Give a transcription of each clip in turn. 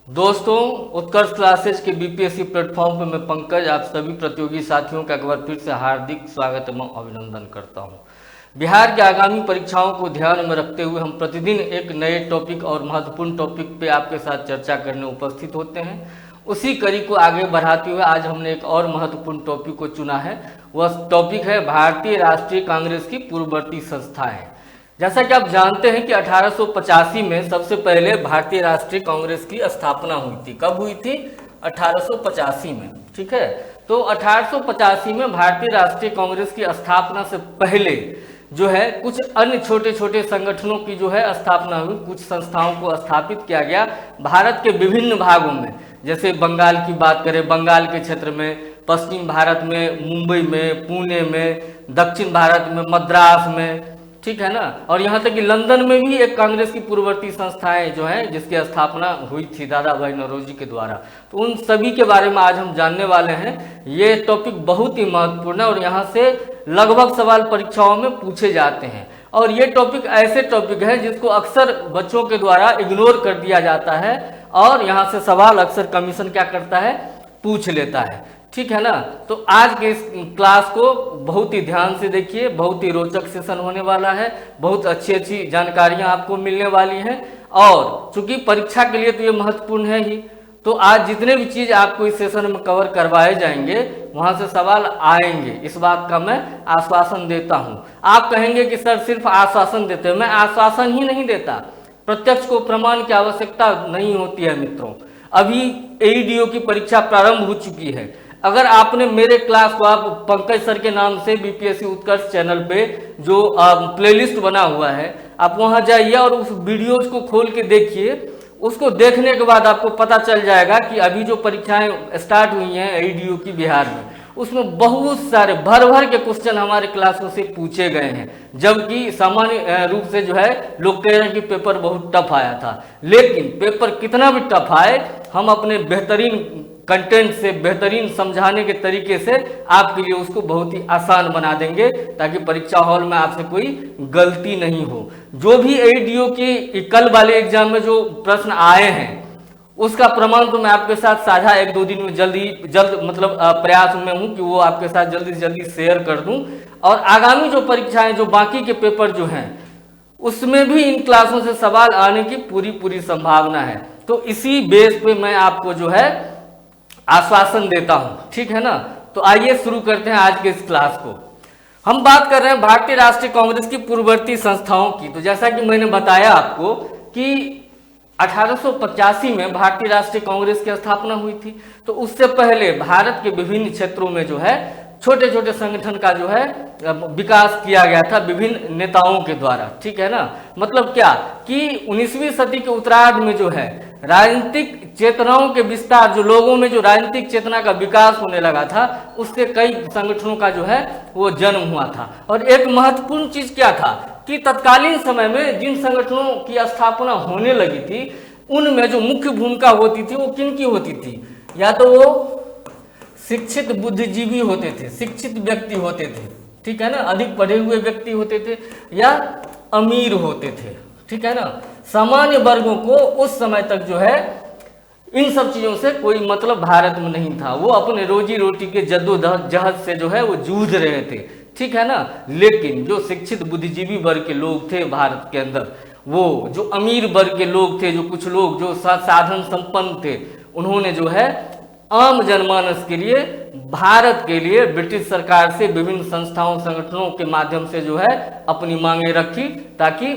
दोस्तों, उत्कर्ष क्लासेज के BPSC platform पर मैं पंकज आप सभी प्रतियोगी साथियों का एक बार फिर से हार्दिक स्वागत एवं अभिनंदन करता हूं। बिहार की आगामी परीक्षाओं को ध्यान में रखते हुए हम प्रतिदिन एक नए टॉपिक और महत्वपूर्ण टॉपिक पे आपके साथ चर्चा करने उपस्थित होते हैं। उसी कड़ी को आगे बढ़ाते हुए आज हमने एक और महत्वपूर्ण टॉपिक को चुना है। वह टॉपिक है भारतीय राष्ट्रीय कांग्रेस की पूर्ववर्ती संस्थाएं। जैसा कि आप जानते हैं कि 1885 में सबसे पहले भारतीय राष्ट्रीय कांग्रेस की स्थापना हुई थी। कब हुई थी? 1885 में। ठीक है, तो 1885 में भारतीय राष्ट्रीय कांग्रेस की स्थापना से पहले जो है कुछ अन्य छोटे छोटे संगठनों की जो है स्थापना हुई। कुछ संस्थाओं को स्थापित किया गया भारत के विभिन्न भागों में। जैसे बंगाल की बात करें, बंगाल के क्षेत्र में, पश्चिम भारत में मुंबई में, पुणे में, दक्षिण भारत में मद्रास में, ठीक है ना। और यहाँ तक कि लंदन में भी एक कांग्रेस की पूर्ववर्ती संस्थाएं जो है जिसकी स्थापना हुई थी दादा भाई नौरोजी के द्वारा। तो उन सभी के बारे में आज हम जानने वाले हैं। ये टॉपिक बहुत ही महत्वपूर्ण है और यहाँ से लगभग सवाल परीक्षाओं में पूछे जाते हैं। और ये टॉपिक ऐसे टॉपिक है जिसको अक्सर बच्चों के द्वारा इग्नोर कर दिया जाता है और यहाँ से सवाल अक्सर कमीशन क्या करता है, पूछ लेता है। ठीक है ना। तो आज के इस क्लास को बहुत ही ध्यान से देखिए, बहुत ही रोचक सेशन होने वाला है। बहुत अच्छी अच्छी जानकारियां आपको मिलने वाली हैं और चूंकि परीक्षा के लिए तो ये महत्वपूर्ण है ही, तो आज जितने भी चीज आपको इस सेशन में कवर करवाए जाएंगे वहां से सवाल आएंगे, इस बात का मैं आश्वासन देता हूं। आप कहेंगे कि सर सिर्फ आश्वासन देते हैं। मैं आश्वासन ही नहीं देता, प्रत्यक्ष को प्रमाण की आवश्यकता नहीं होती है मित्रों। अभी एईडीओ की परीक्षा प्रारंभ हो चुकी है। अगर आपने मेरे क्लास को, आप पंकज सर के नाम से बीपीएससी उत्कर्ष चैनल पे जो प्लेलिस्ट बना हुआ है, आप वहां जाइए और उस वीडियोज को खोल के देखिए। उसको देखने के बाद आपको पता चल जाएगा कि अभी जो परीक्षाएं स्टार्ट हुई हैं एईडीओ की बिहार में, उसमें बहुत सारे भर भर के क्वेश्चन हमारे क्लासों से पूछे गए हैं। जबकि सामान्य रूप से जो है लोग कह रहे हैं कि पेपर बहुत टफ आया था, लेकिन पेपर कितना भी टफ आए, हम अपने बेहतरीन कंटेंट से, बेहतरीन समझाने के तरीके से आपके लिए उसको बहुत ही आसान बना देंगे ताकि परीक्षा हॉल में आपसे कोई गलती नहीं हो। जो भी एईडीओ की कल वाले एग्जाम में जो प्रश्न आए हैं उसका प्रमाण तो मैं आपके साथ साझा एक दो दिन में जल्द मतलब प्रयास में हूं कि वो आपके साथ जल्दी से जल्दी शेयर कर दूं। और आगामी जो परीक्षाएं, जो बाकी के पेपर जो हैं, उसमें भी इन क्लासों से सवाल आने की पूरी संभावना है। तो इसी बेस पे मैं आपको जो है आश्वासन देता हूं, ठीक है ना। तो आइए शुरू करते हैं आज के इस क्लास को। हम बात कर रहे हैं भारतीय राष्ट्रीय कांग्रेस की पूर्ववर्ती संस्थाओं की। तो जैसा कि मैंने बताया आपको कि 1885 में भारतीय राष्ट्रीय कांग्रेस की स्थापना हुई थी। तो उससे पहले भारत के विभिन्न क्षेत्रों में जो है छोटे छोटे संगठन का जो है विकास किया गया था विभिन्न नेताओं के द्वारा, ठीक है ना। मतलब क्या कि 19वीं सदी के उत्तरार्ध में जो है राजनीतिक चेतनाओं के विस्तार, जो लोगों में जो राजनीतिक चेतना का विकास होने लगा था, उससे कई संगठनों का जो है वो जन्म हुआ था। और एक महत्वपूर्ण चीज क्या था कि तत्कालीन समय में जिन संगठनों की स्थापना होने लगी थी उनमें जो मुख्य भूमिका होती थी वो किन की होती थी? या तो वो शिक्षित बुद्धिजीवी होते थे, शिक्षित व्यक्ति होते थे, ठीक है ना, अधिक पढ़े हुए व्यक्ति होते थे, या अमीर होते थे, ठीक है ना। सामान्य वर्गों को उस समय तक जो है इन सब चीजों से कोई मतलब भारत में नहीं था। वो अपने रोजी रोटी के जद्दोजहद से जो है वो जूझ रहे थे, ठीक है ना। लेकिन जो शिक्षित बुद्धिजीवी वर्ग के लोग थे भारत के अंदर, वो जो अमीर वर्ग के लोग थे, जो कुछ लोग जो साधन संपन्न थे, उन्होंने जो है आम जनमानस के लिए, भारत के लिए ब्रिटिश सरकार से विभिन्न संस्थाओं संगठनों के माध्यम से जो है अपनी मांगे रखी ताकि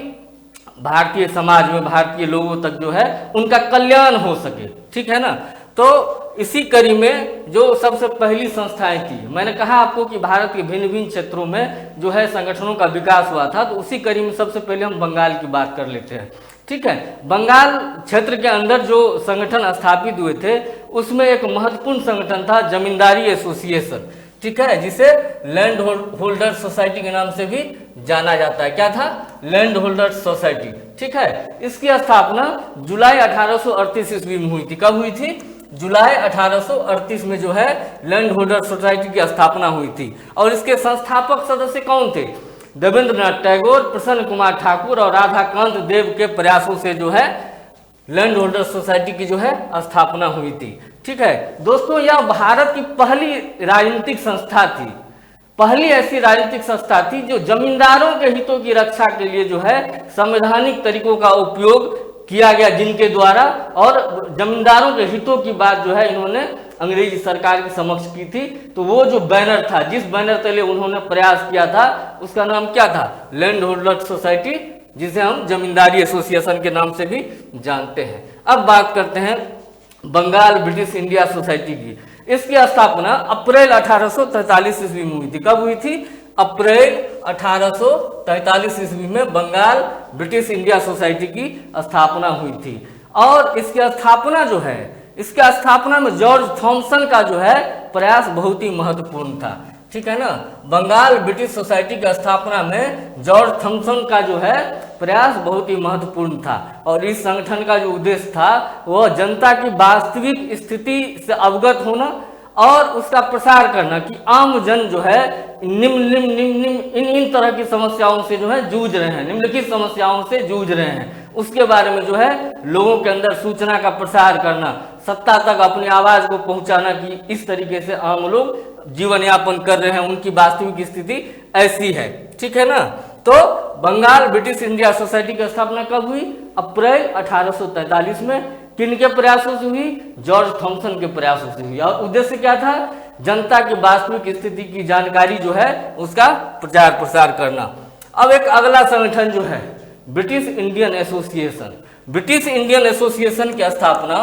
भारतीय समाज में, भारतीय लोगों तक जो है उनका कल्याण हो सके, ठीक है ना। तो इसी कड़ी में जो सबसे पहली संस्थाएं थी, मैंने कहा आपको कि भारत के भिन्न भिन्न क्षेत्रों में जो है संगठनों का विकास हुआ था। तो उसी कड़ी में सबसे पहले हम बंगाल की बात कर लेते हैं, ठीक है। बंगाल क्षेत्र के अंदर जो संगठन स्थापित हुए थे उसमें एक महत्वपूर्ण संगठन था जमींदारी एसोसिएशन, ठीक है, जिसे लैंड होल्डर सोसाइटी के नाम से भी जाना जाता है। क्या था? लैंड होल्डर सोसाइटी, ठीक है। इसकी स्थापना जुलाई 1838 ईस्वी में हुई थी। कब हुई थी? जुलाई 1838 में जो है लैंड होल्डर सोसाइटी की स्थापना हुई थी। और इसके संस्थापक सदस्य कौन थे? देवेंद्रनाथ टैगोर, प्रसन्न कुमार ठाकुर और राधाकांत देव के प्रयासों से जो है लैंड होल्डर सोसाइटी की जो है स्थापना हुई थी। ठीक है दोस्तों, यह भारत की पहली राजनीतिक संस्था थी, पहली ऐसी राजनीतिक संस्था थी जो जमींदारों के हितों की रक्षा के लिए जो है संवैधानिक तरीकों का उपयोग किया गया, जिनके द्वारा, और जमींदारों के हितों की बात जो है इन्होंने अंग्रेजी सरकार के समक्ष की थी। तो वो जो बैनर था, जिस बैनर तले उन्होंने प्रयास किया था, उसका नाम क्या था? लैंड होल्डर सोसाइटी, जिसे हम जमींदारी एसोसिएशन के नाम से भी जानते हैं। अब बात करते हैं बंगाल ब्रिटिश इंडिया सोसाइटी की। इसकी स्थापना अप्रैल 1843 ईस्वी में हुई थी। कब हुई थी? अप्रैल 1843 ईस्वी में बंगाल ब्रिटिश इंडिया सोसाइटी की स्थापना हुई थी। और इसकी स्थापना जो है, इसके स्थापना में जॉर्ज थॉमसन का जो है प्रयास बहुत ही महत्वपूर्ण था। ठीक है ना, बंगाल ब्रिटिश सोसाइटी की स्थापना में जॉर्ज थॉमसन का जो है प्रयास बहुत ही महत्वपूर्ण था। और इस संगठन का जो उद्देश्य था वह जनता की वास्तविक स्थिति से अवगत होना और उसका प्रसार करना कि आम जन जो है इन तरह की समस्याओं से जो है जूझ रहे हैं, निम्नलिखित समस्याओं से जूझ रहे हैं, उसके बारे में जो है लोगों के अंदर सूचना का प्रसार करना, सत्ता तक अपनी आवाज को पहुंचाना कि इस तरीके से आम लोग जीवन यापन कर रहे हैं, उनकी वास्तविक स्थिति ऐसी है। ठीक है ना, तो बंगाल ब्रिटिश इंडिया सोसाइटी की स्थापना कब हुई? अप्रैल 1843 में। किनके प्रयासों से हुई? जॉर्ज थॉमसन के प्रयासों से हुई। और उद्देश्य क्या था? जनता की वास्तविक स्थिति की जानकारी जो है उसका प्रचार प्रसार करना। अब एक अगला संगठन जो है British Indian association. British Indian association की स्थापना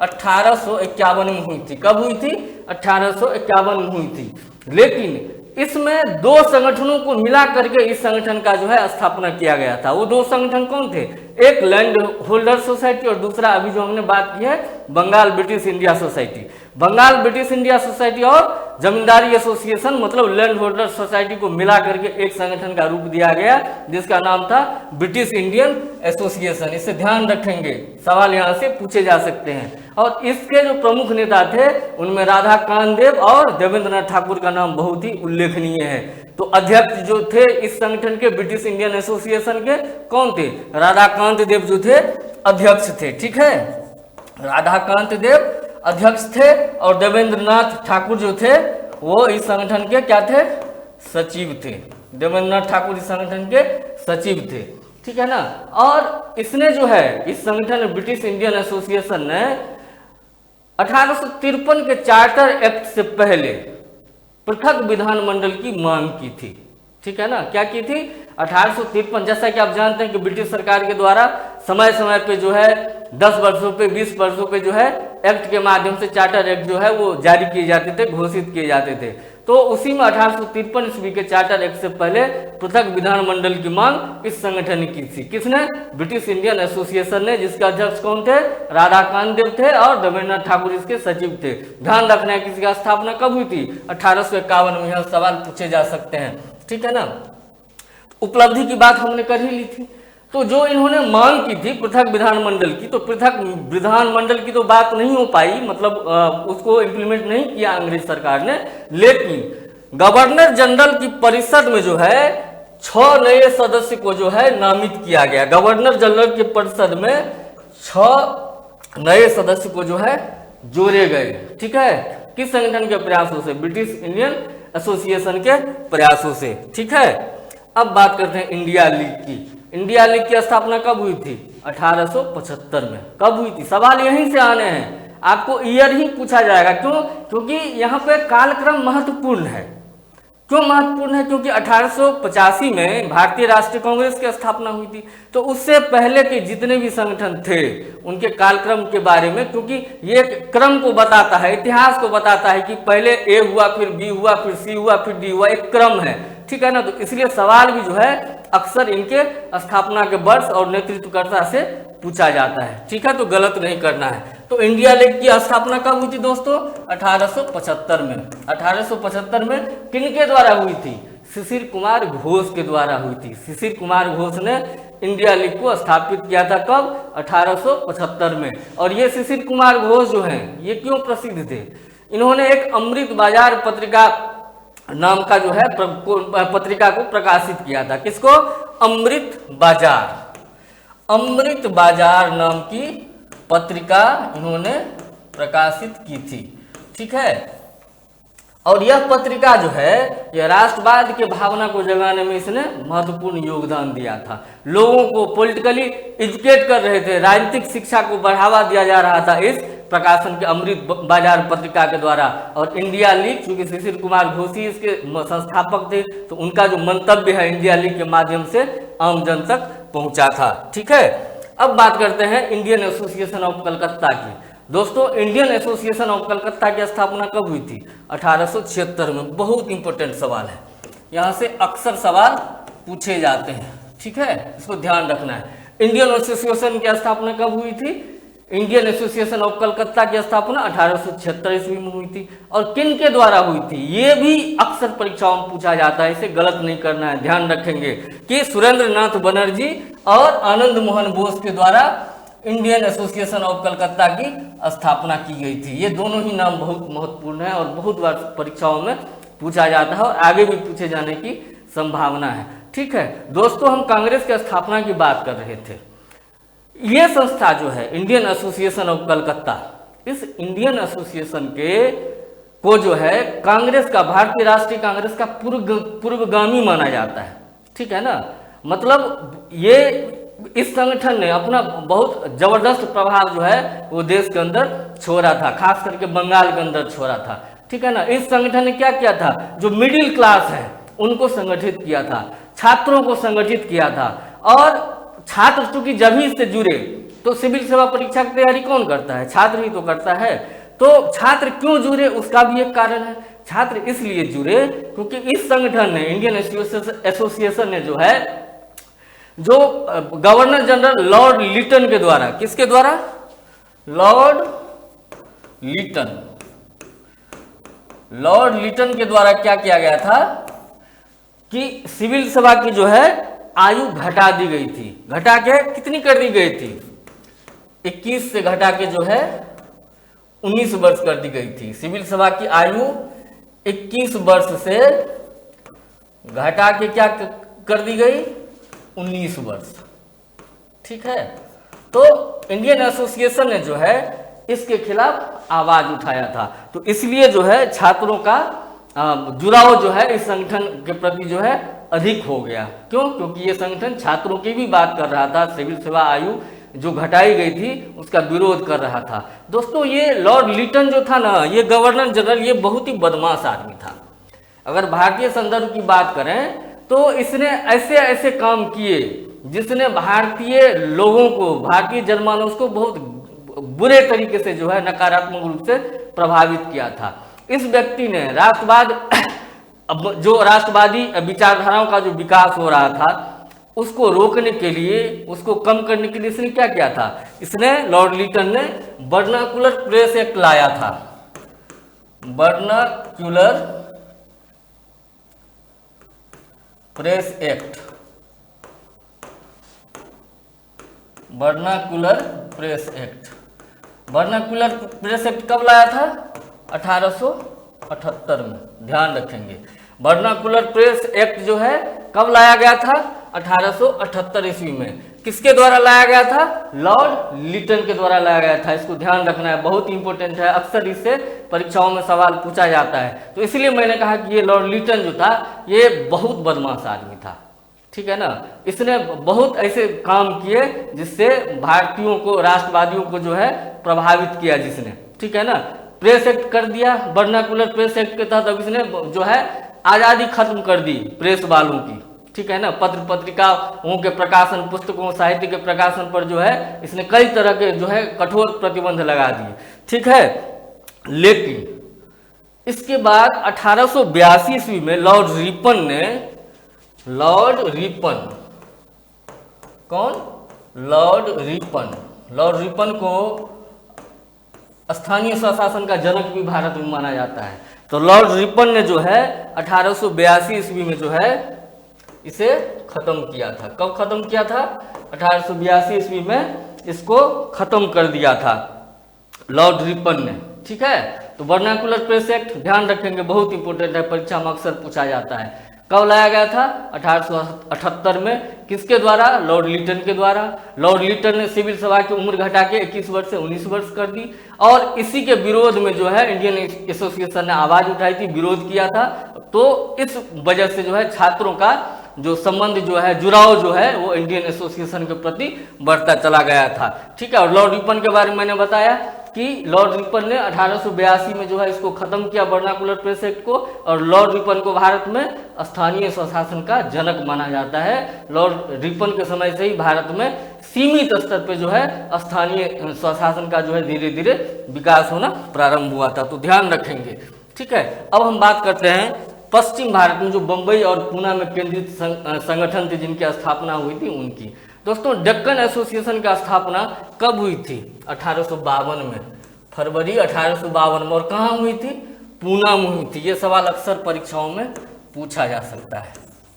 1851 में हुई थी। कब हुई थी? 1851 में हुई थी। लेकिन इसमें दो संगठनों को मिला करके इस संगठन का जो है स्थापना किया गया था। वो दो संगठन कौन थे? एक लैंड होल्डर सोसाइटी और दूसरा अभी जो हमने बात की है Bengal British India society. Bengal British India society और जमींदारी एसोसिएशन मतलब लैंड होल्डर सोसाइटी को मिला करके एक संगठन का रूप दिया गया जिसका नाम था ब्रिटिश इंडियन एसोसिएशन। इसे ध्यान रखेंगे, सवाल यहाँ से पूछे जा सकते हैं। और इसके जो प्रमुख नेता थे उनमें राधा कांत देव और देवेंद्रनाथ ठाकुर का नाम बहुत ही उल्लेखनीय है। तो अध्यक्ष जो थे इस संगठन के ब्रिटिश इंडियन एसोसिएशन के कौन थे? राधा कांत देव जो थे अध्यक्ष थे। ठीक है, राधा कांत देव अध्यक्ष थे और देवेंद्रनाथ ठाकुर जो थे वो इस संगठन के क्या थे? सचिव थे। देवेंद्रनाथ ठाकुर इस संगठन के सचिव थे। ठीक है ना, और इसने जो है इस संगठन ब्रिटिश इंडियन एसोसिएशन ने 1853 के चार्टर एक्ट से पहले पृथक विधानमंडल की मांग की थी। ठीक है ना, क्या की थी? 1853, जैसा कि आप जानते हैं कि ब्रिटिश सरकार के द्वारा समय समय पे जो है 10 वर्षों पे 20 वर्षों पे जो है एक्ट के माध्यम से चार्टर एक्ट जो है वो जारी किए जाते थे, घोषित किए जाते थे। तो उसी में 1853 ईस्वी के चार्टर एक्ट से पहले पृथक विधानमंडल की मांग इस संगठन ने की थी। किसने? ब्रिटिश इंडियन एसोसिएशन ने, जिसके अध्यक्ष कौन थे? राधाकांत देव थे और देवेंद्रनाथ ठाकुर इसके सचिव थे। ध्यान रखना है कि इसकी स्थापना कब हुई थी? 1851 में। यह सवाल पूछे जा सकते हैं। ठीक है ना, उपलब्धि की बात हमने कर ही ली थी। तो जो इन्होंने मांग की थी पृथक विधानमंडल की, तो पृथक विधानमंडल की तो बात नहीं हो पाई, मतलब उसको इम्प्लीमेंट नहीं किया अंग्रेज सरकार ने। लेकिन गवर्नर जनरल की परिषद में जो है 6 नए सदस्य को जो है नामित किया गया। गवर्नर जनरल की परिषद में 6 नए सदस्य को जो है जोड़े गए। ठीक है, किस संगठन के प्रयासों से? ब्रिटिश इंडियन एसोसिएशन के प्रयासों से। ठीक है, अब बात करते हैं इंडिया लीग की। इंडिया लीग की स्थापना कब हुई थी? 1875 में। कब हुई थी? सवाल यहीं से आने हैं, आपको ईयर ही पूछा जाएगा। क्यों? क्योंकि यहाँ पे कालक्रम महत्वपूर्ण है। क्यों महत्वपूर्ण है? क्योंकि 1885 में भारतीय राष्ट्रीय कांग्रेस की स्थापना हुई थी। तो उससे पहले के जितने भी संगठन थे उनके कालक्रम के बारे में, क्योंकि ये क्रम को बताता है, इतिहास को बताता है कि पहले ए हुआ, फिर बी हुआ, फिर सी हुआ, फिर डी हुआ, एक क्रम है। ठीक है ना, तो इसलिए सवाल भी जो है अक्सर इनके स्थापना के वर्ष और नेतृत्वकर्ता से पूछा जाता है। ठीक है, तो गलत नहीं करना है। तो इंडिया लीग की स्थापना कब हुई थी दोस्तों? 1875 में। 1875 में किनके द्वारा हुई थी? शिशिर कुमार घोष के द्वारा हुई थी। शिशिर कुमार घोष ने इंडिया लीग को स्थापित किया था। कब? 1875 में। और ये शिशिर कुमार घोष जो हैं ये क्यों प्रसिद्ध थे? इन्होंने एक अमृत बाजार पत्रिका नाम का जो है पत्रिका को प्रकाशित किया था। किसको? अमृत बाजार। अमृत बाजार नाम की पत्रिका इन्होंने प्रकाशित की थी। ठीक है, और यह पत्रिका जो है यह राष्ट्रवाद के भावना को जगाने में इसने महत्वपूर्ण योगदान दिया था। लोगों को पॉलिटिकली एजुकेट कर रहे थे, राजनीतिक शिक्षा को बढ़ावा दिया जा रहा था इस प्रकाशन के अमृत बाजार पत्रिका के द्वारा। और इंडिया लीग, चूंकि शिशिर कुमार घोषी इसके संस्थापक थे, तो उनका जो मंतव्य है इंडिया लीग के माध्यम से आम जन तक पहुंचा था। ठीक है, अब बात करते हैं इंडियन एसोसिएशन ऑफ कलकत्ता की। दोस्तों, इंडियन एसोसिएशन ऑफ कलकत्ता की स्थापना कब हुई थी? 1876 में। बहुत इंपॉर्टेंट सवाल है, यहाँ से अक्सर सवाल पूछे जाते हैं। ठीक है, इसको ध्यान रखना है। इंडियन एसोसिएशन की स्थापना कब हुई थी? इंडियन एसोसिएशन ऑफ कलकत्ता की स्थापना 1876 ईस्वी में हुई थी। और किन के द्वारा हुई थी ये भी अक्सर परीक्षाओं में पूछा जाता है, इसे गलत नहीं करना है, ध्यान रखेंगे कि सुरेंद्र नाथ बनर्जी और आनंद मोहन बोस के द्वारा इंडियन एसोसिएशन ऑफ कलकत्ता की स्थापना की गई थी। ये दोनों ही नाम बहुत महत्वपूर्ण है और बहुत बार परीक्षाओं में पूछा जाता है और आगे भी पूछे जाने की संभावना है। ठीक है दोस्तों, हम कांग्रेस की स्थापना की बात कर रहे थे। ये संस्था जो है इंडियन एसोसिएशन ऑफ कलकत्ता, इस इंडियन एसोसिएशन के को जो है कांग्रेस का, भारतीय राष्ट्रीय कांग्रेस का पूर्वगामी माना जाता है। ठीक है ना, मतलब ये इस संगठन ने अपना बहुत जबरदस्त प्रभाव जो है वो देश के अंदर छोड़ा था, खास करके बंगाल के अंदर छोड़ा था। ठीक है ना, इस संगठन ने क्या किया था? जो मिडिल क्लास है उनको संगठित किया था, छात्रों को संगठित किया था। और छात्र चूंकि जब ही इससे जुड़े, तो सिविल सेवा परीक्षा की तैयारी कौन करता है? छात्र ही तो करता है। तो छात्र क्यों जुड़े उसका भी एक कारण है। छात्र इसलिए जुड़े क्योंकि इस संगठन ने, इंडियन एसोसिएशन ने जो है, जो गवर्नर जनरल लॉर्ड लिटन के द्वारा, किसके द्वारा? लॉर्ड लिटन के द्वारा क्या किया गया था कि सिविल सेवा की जो है आयु घटा दी गई थी। घटा के कितनी कर दी गई थी? 21 से घटा के जो है 19 वर्ष कर दी गई थी। सिविल सेवा की आयु 21 वर्ष से घटा के क्या कर दी गई? 19 वर्ष। ठीक है, तो इंडियन एसोसिएशन ने जो है इसके खिलाफ आवाज उठाया था। तो इसलिए जो है छात्रों का जुड़ाव जो है इस संगठन के प्रति जो है अधिक हो गया। क्यों? क्योंकि ये संगठन छात्रों की भी बात कर रहा था, सिविल सेवा आयु जो घटाई गई थी उसका विरोध कर रहा था। दोस्तों, ये लॉर्ड लिटन जो था ना, ये गवर्नर जनरल, ये बहुत ही बदमाश आदमी था। अगर भारतीय संदर्भ की बात करें तो इसने ऐसे ऐसे काम किए जिसने भारतीय लोगों को, भारतीय जनमानस को बहुत बुरे तरीके से जो है नकारात्मक रूप से प्रभावित किया था। इस व्यक्ति ने राष्ट्रवाद, जो राष्ट्रवादी विचारधाराओं का जो विकास हो रहा था उसको रोकने के लिए, उसको कम करने के लिए इसने क्या किया था? इसने, लॉर्ड लिटन ने वर्नाकुलर प्रेस एक्ट लाया था। Vernacular press act, vernacular press act. Vernacular press act कब लाया था? 1878 में, ध्यान रखेंगे। वर्नाकुलर प्रेस एक्ट जो है कब लाया गया था? 1878 ईस्वी में। किसके द्वारा लाया गया था? लॉर्ड लिटन के द्वारा लाया गया था। इसको ध्यान रखना है, बहुत इंपॉर्टेंट है, अक्सर इससे परीक्षाओं में सवाल पूछा जाता है। तो इसलिए मैंने कहा कि ये लॉर्ड लिटन जो था ये बहुत बदमाश आदमी था। ठीक है ना, इसने बहुत ऐसे काम किए जिससे भारतीयों को, राष्ट्रवादियों को जो है प्रभावित किया जिसने। ठीक है ना, प्रेस एक्ट कर दिया, वर्नाकुलर प्रेस एक्ट के तहत अब इसने जो है आज़ादी खत्म कर दी प्रेस वालों की। ठीक है ना, पत्र पत्रिकाओं के प्रकाशन, पुस्तकों, साहित्य के प्रकाशन पर जो है इसने कई तरह के जो है कठोर प्रतिबंध लगा दिए। ठीक है, लेकिन इसके बाद 1882 ईस्वी में लॉर्ड रिपन ने, लॉर्ड रिपन, कौन? लॉर्ड रिपन को स्थानीय स्वशासन का जनक भी भारत में माना जाता है। तो लॉर्ड रिपन ने जो है 1882 ईस्वी में जो है इसे खत्म किया था। कब खत्म किया था? 1882 ईस्वी में इसको खत्म कर दिया था लॉर्ड रिपन ने। ठीक है, तो वर्नाकुलर प्रेस एक्ट ध्यान रखेंगे, बहुत इंपॉर्टेंट है, परीक्षा में अक्सर पूछा जाता है। कब लाया गया था? 1878 में। किसके द्वारा? लॉर्ड लिटन के द्वारा। लॉर्ड लिटन ने सिविल सेवा की उम्र घटा के 21 वर्ष से 19 वर्ष कर दी और इसी के विरोध में जो है इंडियन एसोसिएशन ने आवाज उठाई थी, विरोध किया था। तो इस वजह से जो है छात्रों का जो संबंध जो है, जुड़ाव जो है वो इंडियन एसोसिएशन के प्रति बढ़ता चला गया था। ठीक है। और लॉर्ड रिपन के बारे में मैंने बताया कि लॉर्ड रिपन ने 1882 में जो है इसको खत्म किया, वर्नाकुलर प्रेस एक्ट को, और लॉर्ड रिपन को भारत में स्थानीय स्वशासन का जनक माना जाता है। लॉर्ड रिपन के समय से ही भारत में सीमित स्तर पे जो है स्थानीय स्वशासन का जो है धीरे धीरे विकास होना प्रारंभ हुआ था, तो ध्यान रखेंगे। ठीक है। अब हम बात करते हैं पश्चिम भारत में जो बम्बई और पूना में केंद्रित संगठन थे जिनकी स्थापना हुई थी उनकी। दोस्तों, डेक्कन एसोसिएशन की स्थापना कब हुई थी? 1852 में, फरवरी 1852 में। और कहाँ हुई थी? पूना में हुई थी। ये सवाल अक्सर परीक्षाओं में पूछा जा सकता है।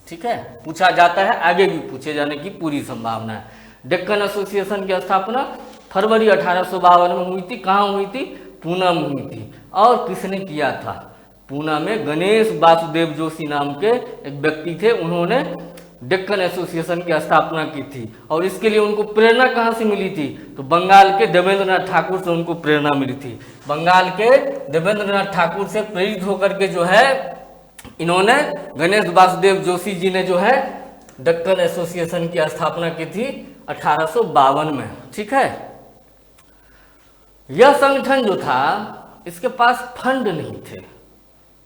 ठीक है, पूछा जाता है, आगे भी पूछे जाने की पूरी संभावना है। डेक्कन एसोसिएशन की स्थापना फरवरी 1852 में हुई थी। कहाँ हुई थी? पूना में हुई थी। और किसने किया था? पूना में गणेश वासुदेव जोशी नाम के एक व्यक्ति थे, उन्होंने डेक्कन एसोसिएशन की स्थापना की थी। और इसके लिए उनको प्रेरणा कहाँ से मिली थी? तो बंगाल के देवेंद्रनाथ ठाकुर से उनको प्रेरणा मिली थी। बंगाल के देवेंद्रनाथ ठाकुर से प्रेरित होकर के जो है इन्होंने, गणेश वासुदेव जोशी जी ने जो है डेक्कन एसोसिएशन की स्थापना की थी 1852 में। ठीक है। यह संगठन जो था इसके पास फंड नहीं थे।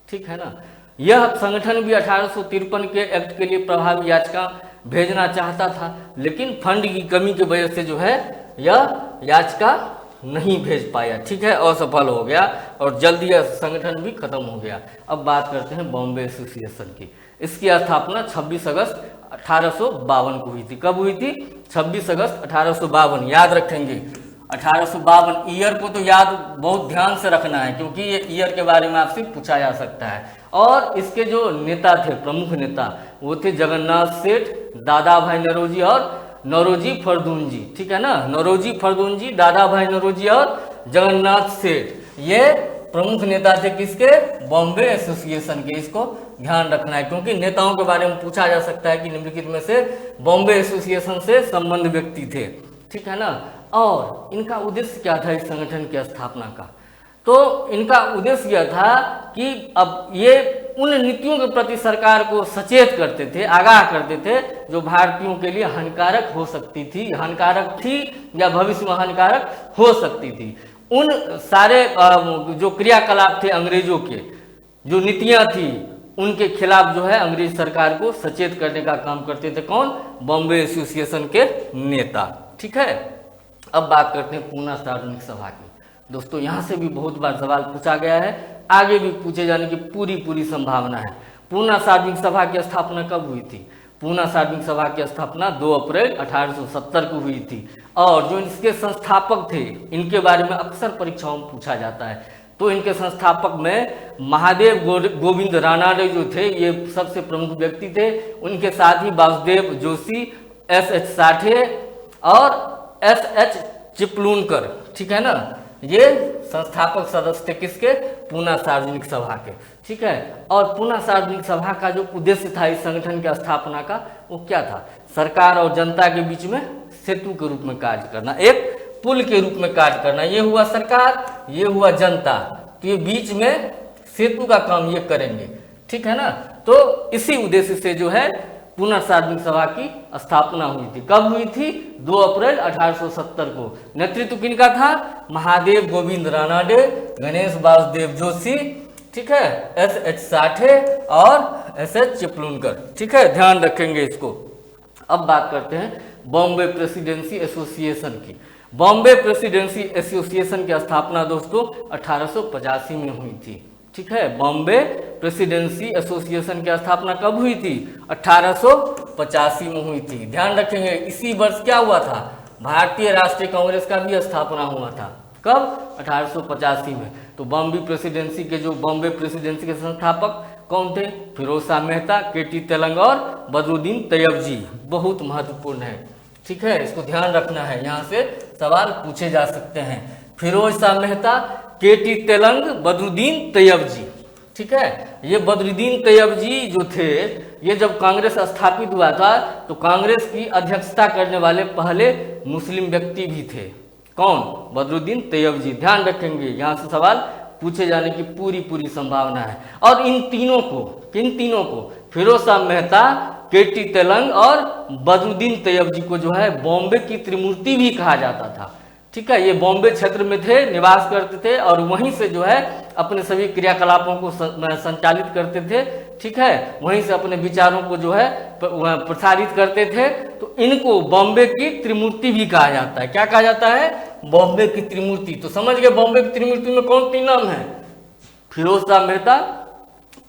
ठीक है ना। यह संगठन भी 1853 के एक्ट के लिए प्रभावी याचिका भेजना चाहता था, लेकिन फंड की कमी की वजह से जो है यह याचिका नहीं भेज पाया। ठीक है, असफल हो गया और जल्दी यह संगठन भी खत्म हो गया। अब बात करते हैं बॉम्बे एसोसिएशन की। इसकी स्थापना 26 अगस्त 1852 को हुई थी। कब हुई थी? 26 अगस्त 1852। याद रखेंगे 1852 ईयर को तो याद बहुत ध्यान से रखना है, क्योंकि ये ईयर के बारे में आपसे पूछा जा सकता है। और इसके जो नेता थे, प्रमुख नेता, वो थे जगन्नाथ सेठ, दादा भाई नौरोजी और नौरोजी फरदून जी। ठीक है ना। नौरोजी फरदून जी, दादा भाई नौरोजी और जगन्नाथ सेठ, ये प्रमुख नेता थे किसके? बॉम्बे एसोसिएशन के। इसको ध्यान रखना है, क्योंकि नेताओं के बारे में पूछा जा सकता है कि निम्नलिखित में से बॉम्बे एसोसिएशन से संबंध व्यक्ति थे। ठीक है ना। और इनका उद्देश्य क्या था इस संगठन की स्थापना का? तो इनका उद्देश्य यह था कि अब ये उन नीतियों के प्रति सरकार को सचेत करते थे, आगाह करते थे जो भारतीयों के लिए हानिकारक हो सकती थी, हानिकारक थी या भविष्य में हानिकारक हो सकती थी। उन सारे जो क्रियाकलाप थे अंग्रेजों के, जो नीतियां थी, उनके खिलाफ जो है अंग्रेज सरकार को सचेत करने का काम करते थे। कौन? बॉम्बे एसोसिएशन के नेता। ठीक है। अब बात करते हैं पूना सार्वजनिक सभा की। दोस्तों, यहाँ से भी बहुत बार सवाल पूछा गया है, आगे भी पूछे जाने की पूरी संभावना है। पूना सार्वजनिक सभा की स्थापना कब हुई थी? पूना सार्वजनिक सभा की स्थापना 2 अप्रैल 1870 को हुई थी। और जो इसके संस्थापक थे, इनके बारे में अक्सर परीक्षाओं में पूछा जाता है। तो इनके संस्थापक में महादेव गोविंद रानाडे जो थे, ये सबसे प्रमुख व्यक्ति थे। उनके साथ ही वासुदेव जोशी, S.H. साठे और S.H. चिपलूनकर। ठीक है ना। ये संस्थापक सदस्य थे किसके? पूना सार्वजनिक सभा के। ठीक है। और पूना सार्वजनिक सभा का जो उद्देश्य था इस संगठन की स्थापना का, वो क्या था? सरकार और जनता के बीच में सेतु के रूप में कार्य करना, एक पुल के रूप में कार्य करना। ये हुआ सरकार, ये हुआ जनता, तो ये बीच में सेतु का काम ये करेंगे। ठीक है ना। तो इसी उद्देश्य से जो है पूना सार्वजनिक सभा की स्थापना हुई थी। कब हुई थी? 2 अप्रैल 1870 को। नेतृत्व किनका था? महादेव गोविंद रानाडे, गणेश वासुदेव जोशी, ठीक है, S.H. साठे और S.H. चिपलूनकर। ठीक है, ध्यान रखेंगे इसको। अब बात करते हैं बॉम्बे प्रेसिडेंसी एसोसिएशन की। बॉम्बे प्रेसिडेंसी एसोसिएशन की स्थापना दोस्तों 1885 में हुई थी। ठीक है। बॉम्बे प्रेसिडेंसी एसोसिएशन की स्थापना कब हुई थी? 1885 में हुई थी। ध्यान रखेंगे इसी वर्ष क्या हुआ था? भारतीय राष्ट्रीय कांग्रेस का भी स्थापना हुआ था। कब? 1885 में। तो बॉम्बे प्रेसिडेंसी के संस्थापक कौन थे? फिरोज शाह मेहता, के.टी. तेलंग और बदरुद्दीन तैयब जी। बहुत महत्वपूर्ण है। ठीक है, इसको ध्यान रखना है, यहाँ से सवाल पूछे जा सकते हैं। फिरोज शाह मेहता, के.टी. तेलंग, बदरुद्दीन तैयब जी। ठीक है। ये बदरुद्दीन तैयबजी जो थे, ये जब कांग्रेस स्थापित हुआ था तो कांग्रेस की अध्यक्षता करने वाले पहले मुस्लिम व्यक्ति भी थे। कौन? बदरुद्दीन तैयबजी। ध्यान रखेंगे, यहाँ से सवाल पूछे जाने की पूरी संभावना है। और इन तीनों को फिरोज शाह मेहता, केटी तेलंग और बदरुद्दीन तैयबजी को जो है बॉम्बे की त्रिमूर्ति भी कहा जाता था। ठीक है, ये बॉम्बे क्षेत्र में थे, निवास करते थे और वहीं से जो है अपने सभी क्रियाकलापों को संचालित करते थे। ठीक है, वहीं से अपने विचारों को जो है प्रसारित करते थे। तो इनको बॉम्बे की त्रिमूर्ति भी कहा जाता है। क्या कहा जाता है? बॉम्बे की त्रिमूर्ति। तो समझ गए बॉम्बे की त्रिमूर्ति में कौन तीन नाम है? फिरोज शाह मेहता,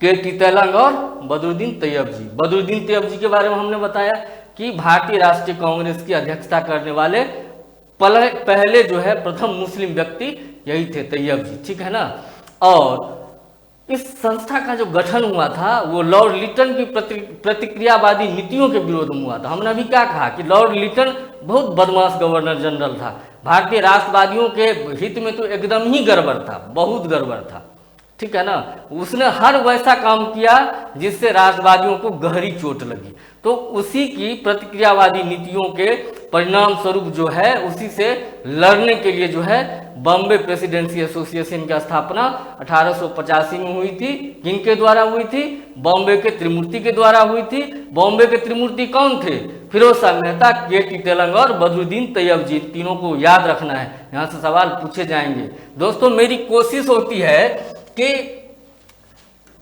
केटी तेलंग और बदरुद्दीन तैयबजी। बदरुद्दीन तैयबजी के बारे में हमने बताया कि भारतीय राष्ट्रीय कांग्रेस की अध्यक्षता करने वाले पहले जो है प्रथम मुस्लिम व्यक्ति यही थे, तैयबजी। ठीक है ना। और इस संस्था का जो गठन हुआ था वो लॉर्ड लिटन की प्रतिक्रियावादी नीतियों के विरोध में हुआ था। हमने अभी क्या कहा कि लॉर्ड लिटन बहुत बदमाश गवर्नर जनरल था, भारतीय राष्ट्रवादियों के हित में तो एकदम ही गड़बड़ था, बहुत गड़बड़ था। ठीक है ना। उसने हर वैसा काम किया जिससे राष्ट्रवादियों को गहरी चोट लगी। तो उसी की प्रतिक्रियावादी नीतियों के परिणाम स्वरूप जो है उसी से लड़ने के लिए जो है बॉम्बे प्रेसिडेंसी एसोसिएशन की स्थापना 1885 में हुई थी। किनके द्वारा हुई थी? बॉम्बे के त्रिमूर्ति के द्वारा हुई थी। बॉम्बे के त्रिमूर्ति कौन थे? फिरोज शाह मेहता, केटी तेलंग और बदरुद्दीन तैयबजी। तीनों को याद रखना है, यहाँ से सवाल पूछे जाएंगे। दोस्तों मेरी कोशिश होती है कि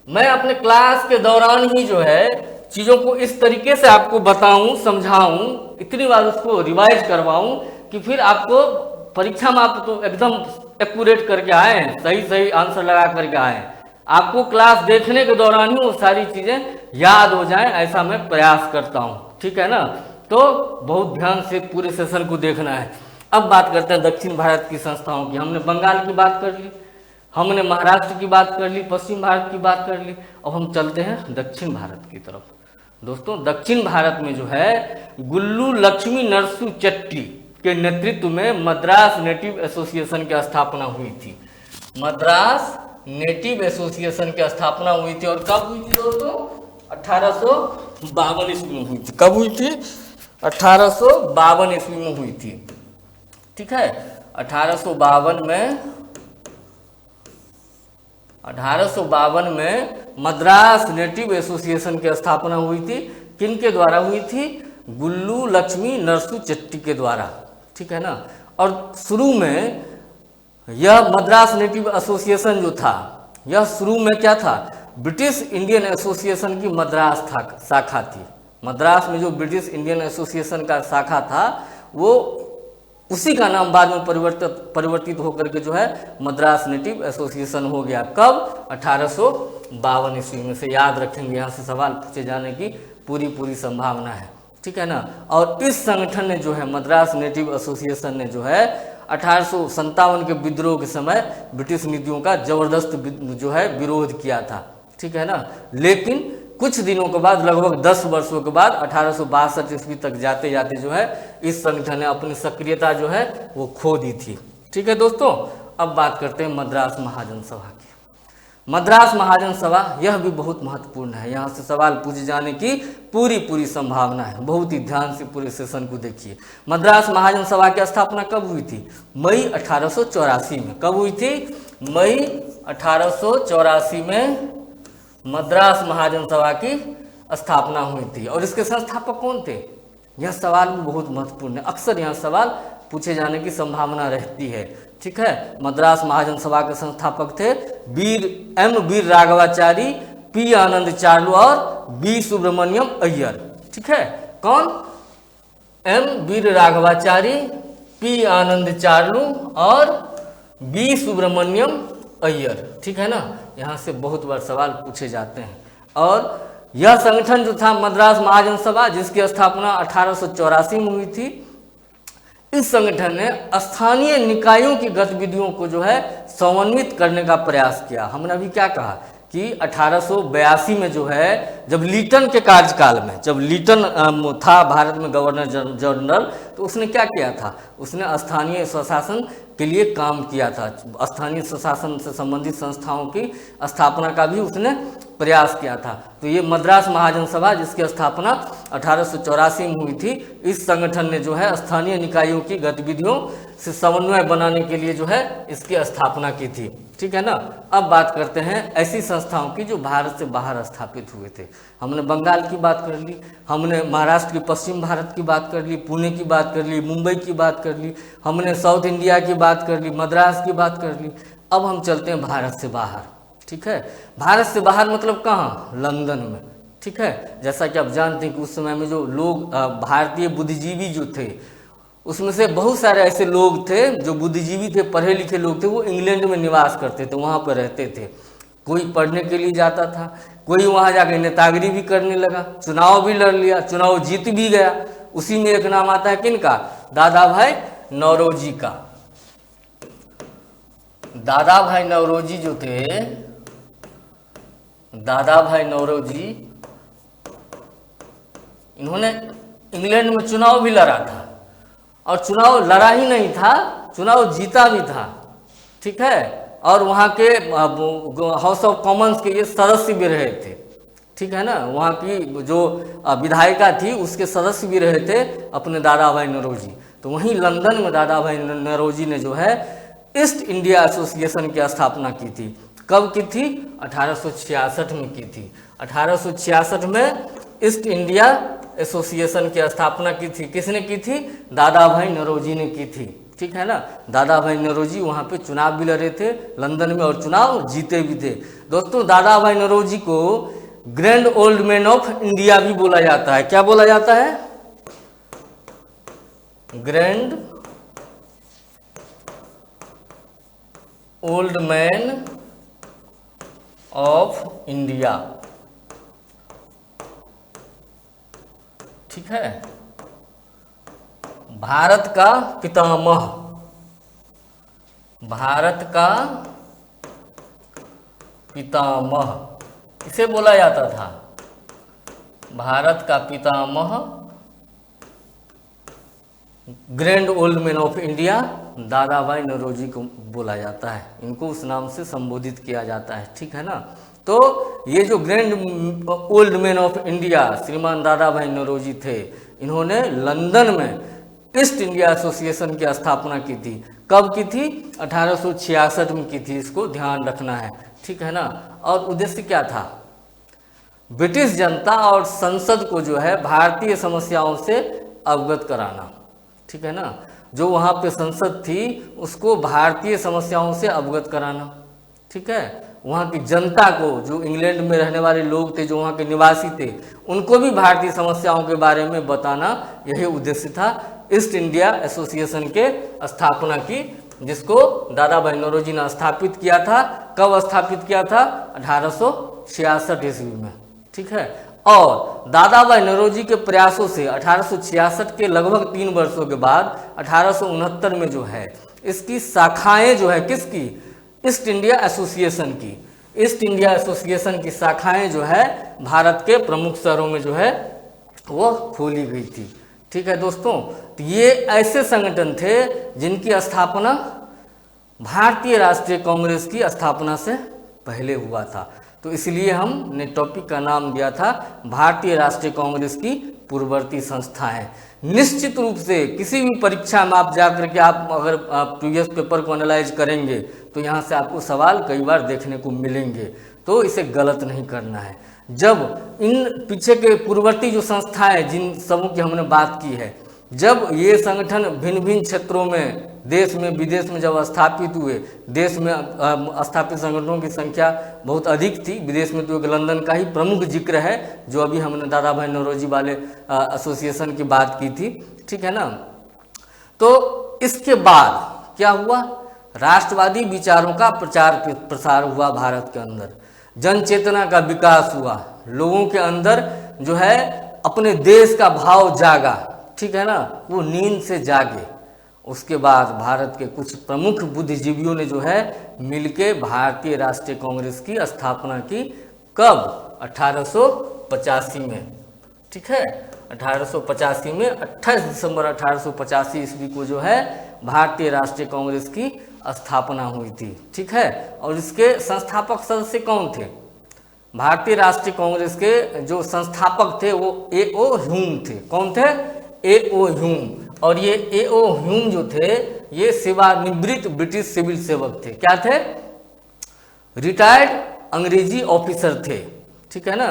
मैं अपने क्लास के दौरान ही जो है चीज़ों को इस तरीके से आपको बताऊं, समझाऊं, इतनी बार उसको रिवाइज करवाऊं कि फिर आपको परीक्षा में आप तो एकदम एक्यूरेट करके आए, सही आंसर लगा करके आए। आपको क्लास देखने के दौरान ही वो सारी चीज़ें याद हो जाएं, ऐसा मैं प्रयास करता हूं। ठीक है ना। तो बहुत ध्यान से पूरे सेशन को देखना है। अब बात करते हैं दक्षिण भारत की संस्थाओं की। हमने बंगाल की बात कर ली, हमने महाराष्ट्र की बात कर ली, पश्चिम भारत की बात कर ली। अब हम चलते हैं दक्षिण भारत की तरफ। दोस्तों दक्षिण भारत में जो है गुल्लू लक्ष्मी नरसू चट्टी के नेतृत्व में मद्रास नेटिव एसोसिएशन की स्थापना हुई थी। मद्रास नेटिव एसोसिएशन की स्थापना हुई थी और कब हुई थी दोस्तों? 1852 ईस्वी में हुई थी। कब हुई थी? 1852 ईस्वी में हुई थी। ठीक है, 1852 में मद्रास नेटिव एसोसिएशन की स्थापना हुई थी। किनके द्वारा हुई थी? गुल्लू लक्ष्मी नरसू चट्टी के द्वारा। ठीक है ना। और शुरू में यह मद्रास नेटिव एसोसिएशन जो था, यह शुरू में क्या था? ब्रिटिश इंडियन एसोसिएशन की मद्रास शाखा थी। मद्रास में जो ब्रिटिश इंडियन एसोसिएशन का शाखा था वो उसी का नाम बाद में परिवर्तित होकर के जो है मद्रास नेटिव एसोसिएशन हो गया। कब? 1852 ईस्वी में। से याद रखेंगे, यहाँ से सवाल पूछे जाने की पूरी संभावना है। ठीक है ना। और इस संगठन ने जो है मद्रास नेटिव एसोसिएशन ने जो है 1857 के विद्रोह के समय ब्रिटिश नीतियों का जबरदस्त जो है विरोध किया था। ठीक है ना। लेकिन कुछ दिनों के बाद, लगभग 10 वर्षों के बाद 1862 ईस्वी तक जाते जाते जो है इस संगठन ने अपनी सक्रियता जो है वो खो दी थी। ठीक है दोस्तों। अब बात करते हैं मद्रास महाजन सभा की। मद्रास महाजन सभा यह भी बहुत महत्वपूर्ण है, यहाँ से सवाल पूछे जाने की पूरी संभावना है। बहुत ही ध्यान से पूरे सेशन को देखिए। मद्रास महाजन सभा की स्थापना कब हुई थी? मई 1884 में। कब हुई थी? मई 1884 में मद्रास महाजन सभा की स्थापना हुई थी। और इसके संस्थापक कौन थे? यह सवाल भी बहुत महत्वपूर्ण है, अक्सर यहाँ सवाल पूछे जाने की संभावना रहती है। ठीक है। मद्रास महाजन सभा के संस्थापक थे वीर राघवाचारी, पी आनंद चार्लू और बी सुब्रमण्यम अय्यर। ठीक है। कौन? वीर राघवाचारी, पी आनंद चार्लू और बी सुब्रमण्यम अय्यर। ठीक है ना। यहाँ से बहुत बार सवाल पूछे जाते हैं। और यह संगठन जो था मद्रास महाजन सभा, जिसकी स्थापना 1884 में हुई थी, इस संगठन ने स्थानीय निकायों की गतिविधियों को जो है समन्वित करने का प्रयास किया। हमने अभी क्या कहा कि 1882 में जो है, जब लीटन के कार्यकाल में, जब लीटन था भारत में गवर्नर जनरल, तो उसने क्या किया था, उसने स्थानीय स्वशासन के लिए काम किया था। स्थानीय स्वशासन से संबंधित संस्थाओं की स्थापना का भी उसने प्रयास किया था। तो ये मद्रास महाजन सभा, जिसकी स्थापना 1884 में हुई थी, इस संगठन ने जो है स्थानीय निकायों की गतिविधियों से समन्वय बनाने के लिए जो है इसकी स्थापना की थी। ठीक है ना। अब बात करते हैं ऐसी संस्थाओं की जो भारत से बाहर स्थापित हुए थे। हमने बंगाल की बात कर ली, हमने महाराष्ट्र की पश्चिम भारत की बात कर ली, पुणे की बात कर ली, मुंबई की बात कर ली, हमने साउथ इंडिया की बात कर ली, मद्रास की बात कर ली। अब हम चलते हैं भारत से बाहर। ठीक है, भारत से बाहर मतलब कहाँ, लंदन में। ठीक है, जैसा कि आप जानते हैं कि उस समय में जो लोग भारतीय बुद्धिजीवी जो थे, उसमें से बहुत सारे ऐसे लोग थे जो बुद्धिजीवी थे, पढ़े लिखे लोग थे, वो इंग्लैंड में निवास करते थे, वहाँ पर रहते थे। कोई पढ़ने के लिए जाता था, कोई वहाँ जाकर नेतागिरी भी करने लगा, चुनाव भी लड़ लिया, चुनाव जीत भी गया। उसी में एक नाम आता है किनका, दादा भाई नौरोजी का। दादा भाई नौरोजी जो थे, दादा भाई नौरोजी, इन्होंने इंग्लैंड में चुनाव भी लड़ा था, और चुनाव लड़ा ही नहीं था, चुनाव जीता भी था। ठीक है, और वहाँ के हाउस ऑफ कॉमन्स के ये सदस्य भी रहे थे। ठीक है ना, वहाँ की जो विधायिका थी उसके सदस्य भी रहे थे अपने दादा भाई नौरोजी। तो वहीं लंदन में दादा भाई नौरोजी ने जो है ईस्ट इंडिया एसोसिएशन की स्थापना की थी। कब की थी, 1866 में की थी। 1866 में ईस्ट इंडिया एसोसिएशन की स्थापना की थी। किसने की थी, दादा भाई नौरोजी ने की थी। ठीक है ना, दादा भाई नौरोजी वहाँ पे चुनाव भी लड़े थे लंदन में, और चुनाव जीते भी थे। दोस्तों, दादा भाई नौरोजी को grand old man of India भी बोला जाता है। क्या बोला जाता है, grand old man of India. ठीक है, भारत का पितामह, भारत का पितामह इसे बोला जाता था। भारत का पितामह, grand old man of India, Dadabhai Naoroji को बोला जाता है। इनको उस नाम से संबोधित किया जाता है। ठीक है ना। तो ये जो grand old man of India श्रीमान दादा भाई नौरोजी थे, इन्होंने लंदन में ईस्ट इंडिया एसोसिएशन की स्थापना की थी। कब की थी, 1866 में की थी। इसको ध्यान रखना है। ठीक है ना। और उद्देश्य क्या था, ब्रिटिश जनता और संसद को जो है भारतीय समस्याओं से अवगत कराना। ठीक है ना, जो वहाँ पे संसद थी उसको भारतीय समस्याओं से अवगत कराना। ठीक है, वहाँ की जनता को, जो इंग्लैंड में रहने वाले लोग थे, जो वहाँ के निवासी थे, उनको भी भारतीय समस्याओं के बारे में बताना, यही उद्देश्य था ईस्ट इंडिया एसोसिएशन के स्थापना की, जिसको दादा भाई नौरोजी ने स्थापित किया था। कब स्थापित किया था, 1866 ईस्वी में। ठीक है, और दादा भाई नौरोजी के प्रयासों से 1866 के लगभग 3 वर्षों के बाद 1869 में जो है इसकी शाखाएं जो है, किसकी, ईस्ट इंडिया एसोसिएशन की, ईस्ट इंडिया एसोसिएशन की शाखाएं जो है भारत के प्रमुख शहरों में जो है वो खोली गई थी। ठीक है दोस्तों, तो ये ऐसे संगठन थे जिनकी स्थापना भारतीय राष्ट्रीय कांग्रेस की स्थापना से पहले हुआ था। तो इसलिए हमने टॉपिक का नाम दिया था भारतीय राष्ट्रीय कांग्रेस की पूर्ववर्ती संस्थाएं। निश्चित रूप से किसी भी परीक्षा में आप जाकर के आप अगर प्रीवियस पेपर को एनालाइज करेंगे तो यहाँ से आपको सवाल कई बार देखने को मिलेंगे, तो इसे गलत नहीं करना है। जब इन पीछे के पूर्ववर्ती जो संस्थाएं, जिन सबों की हमने बात की है, जब ये संगठन भिन्न भिन्न क्षेत्रों में, देश में विदेश में जब स्थापित हुए, देश में स्थापित संगठनों की संख्या बहुत अधिक थी, विदेश में तो एक लंदन का ही प्रमुख जिक्र है, जो अभी हमने दादा भाई नौरोजी वाले एसोसिएशन की बात की थी। ठीक है ना। तो इसके बाद क्या हुआ, राष्ट्रवादी विचारों का प्रचार प्रसार हुआ भारत के अंदर, जन चेतना का विकास हुआ, लोगों के अंदर जो है अपने देश का भाव जागा। ठीक है ना, वो नींद से जागे, उसके बाद भारत के कुछ प्रमुख बुद्धिजीवियों ने जो है मिलके भारतीय राष्ट्रीय कांग्रेस की स्थापना की। कब? 1885 में। ठीक है, 1885 में 28 दिसंबर 1885 ईस्वी को जो है भारतीय राष्ट्रीय कांग्रेस की स्थापना हुई थी। ठीक है, और इसके संस्थापक सदस्य कौन थे? भारतीय राष्ट्रीय कांग्रेस के जो संस्थापक थे वो A.O. ह्यूम थे। कौन थे? A.O. ह्यूम। और ये A.O. ह्यूम जो थे ये सेवानिवृत्त ब्रिटिश सिविल सेवक थे। क्या थे? रिटायर्ड अंग्रेजी ऑफिसर थे। ठीक है ना,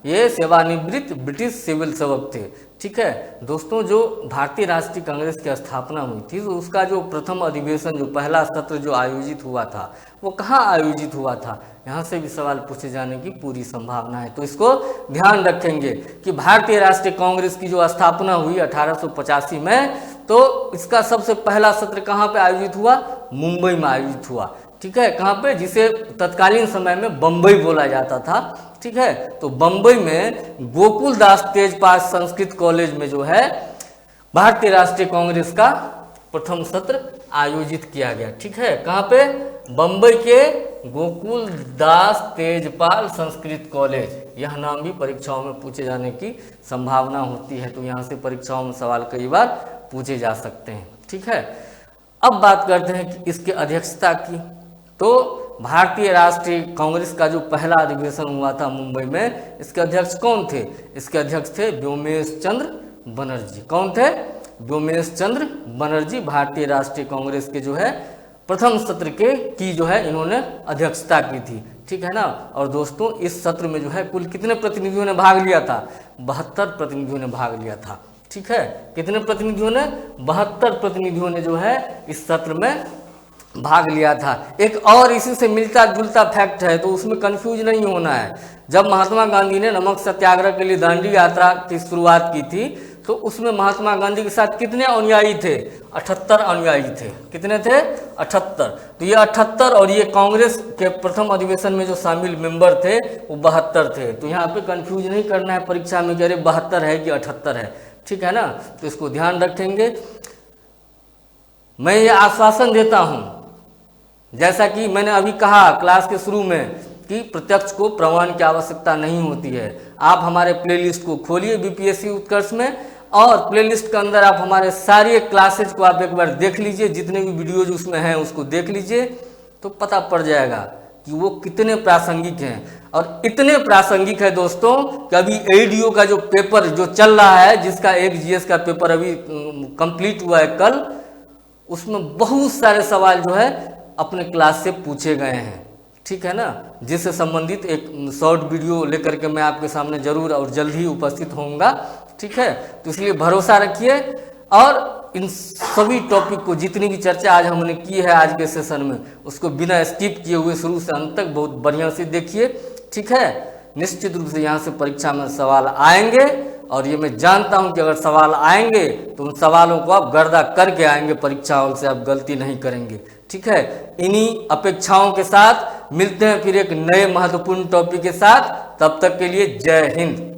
ये सेवानिवृत्त ब्रिटिश सिविल सेवक थे। ठीक है दोस्तों, जो भारतीय राष्ट्रीय कांग्रेस की स्थापना हुई थी तो उसका जो प्रथम अधिवेशन, जो पहला सत्र जो आयोजित हुआ था वो कहाँ आयोजित हुआ था? यहाँ से भी सवाल पूछे जाने की पूरी संभावना है, तो इसको ध्यान रखेंगे कि भारतीय राष्ट्रीय कांग्रेस की जो स्थापना हुई 1885 में, तो इसका सबसे पहला सत्र कहाँ पे आयोजित हुआ? मुंबई में आयोजित हुआ। ठीक है, कहाँ पे? जिसे तत्कालीन समय में बम्बई बोला जाता था। ठीक है, तो बम्बई में गोकुल दास तेजपाल संस्कृत कॉलेज में जो है भारतीय राष्ट्रीय कांग्रेस का प्रथम सत्र आयोजित किया गया। ठीक है, कहाँ पे? बम्बई के गोकुल दास तेजपाल संस्कृत कॉलेज। यह नाम भी परीक्षाओं में पूछे जाने की संभावना होती है, तो यहाँ से परीक्षाओं में सवाल कई बार पूछे जा सकते हैं। ठीक है, अब बात करते हैं कि इसकी अध्यक्षता की। तो भारतीय राष्ट्रीय कांग्रेस का जो पहला अधिवेशन हुआ था मुंबई में, इसके अध्यक्ष कौन थे? इसके अध्यक्ष थे व्योमेश चंद्र बनर्जी। कौन थे? व्योमेश चंद्र बनर्जी भारतीय राष्ट्रीय कांग्रेस के जो है प्रथम सत्र की जो है इन्होंने अध्यक्षता की थी। ठीक है ना, और दोस्तों इस सत्र में जो है कुल कितने प्रतिनिधियों ने भाग लिया था? 72 प्रतिनिधियों ने भाग लिया था। ठीक है, कितने प्रतिनिधियों ने? 72 प्रतिनिधियों ने जो है इस सत्र में भाग लिया था। एक और इसी से मिलता जुलता फैक्ट है, तो उसमें कंफ्यूज नहीं होना है। जब महात्मा गांधी ने नमक सत्याग्रह के लिए दांडी यात्रा की शुरुआत की थी, तो उसमें महात्मा गांधी के साथ कितने अनुयायी थे? 78 अनुयायी थे। कितने थे? 78। तो ये 78 और ये कांग्रेस के प्रथम अधिवेशन में जो शामिल मेंबर थे वो 72 थे। तो यहाँ पे कंफ्यूज नहीं करना है परीक्षा में कि अरे 72 है कि 78 है। ठीक है ना, तो इसको ध्यान रखेंगे। मैं ये आश्वासन देता हूँ, जैसा कि मैंने अभी कहा क्लास के शुरू में, कि प्रत्यक्ष को प्रमाण की आवश्यकता नहीं होती है। आप हमारे प्लेलिस्ट को खोलिए बीपीएससी उत्कर्ष में, और प्लेलिस्ट के अंदर आप हमारे सारे क्लासेज को आप एक बार देख लीजिए, जितने भी वीडियोज उसमें हैं उसको देख लीजिए, तो पता पड़ जाएगा कि वो कितने प्रासंगिक हैं। और इतने प्रासंगिक है दोस्तों कि अभी एडीओ का जो पेपर जो चल रहा है, जिसका एक जीएस का पेपर अभी कंप्लीट हुआ है कल, उसमें बहुत सारे सवाल जो है अपने क्लास से पूछे गए हैं। ठीक है ना, जिससे संबंधित एक शॉर्ट वीडियो लेकर के मैं आपके सामने जरूर और जल्द ही उपस्थित होऊंगा। ठीक है, तो इसलिए भरोसा रखिए, और इन सभी टॉपिक को जितनी भी चर्चा आज हमने की है आज के सेशन में, उसको बिना स्किप किए हुए शुरू से अंत तक बहुत बढ़िया से देखिए। ठीक है, निश्चित रूप से यहाँ से परीक्षा में सवाल आएंगे, और ये मैं जानता हूँ कि अगर सवाल आएंगे तो उन सवालों को आप गर्दा करके आएंगे, परीक्षा हॉल से आप गलती नहीं करेंगे। ठीक है, इन्हीं अपेक्षाओं के साथ मिलते हैं फिर एक नए महत्वपूर्ण टॉपिक के साथ। तब तक के लिए जय हिंद।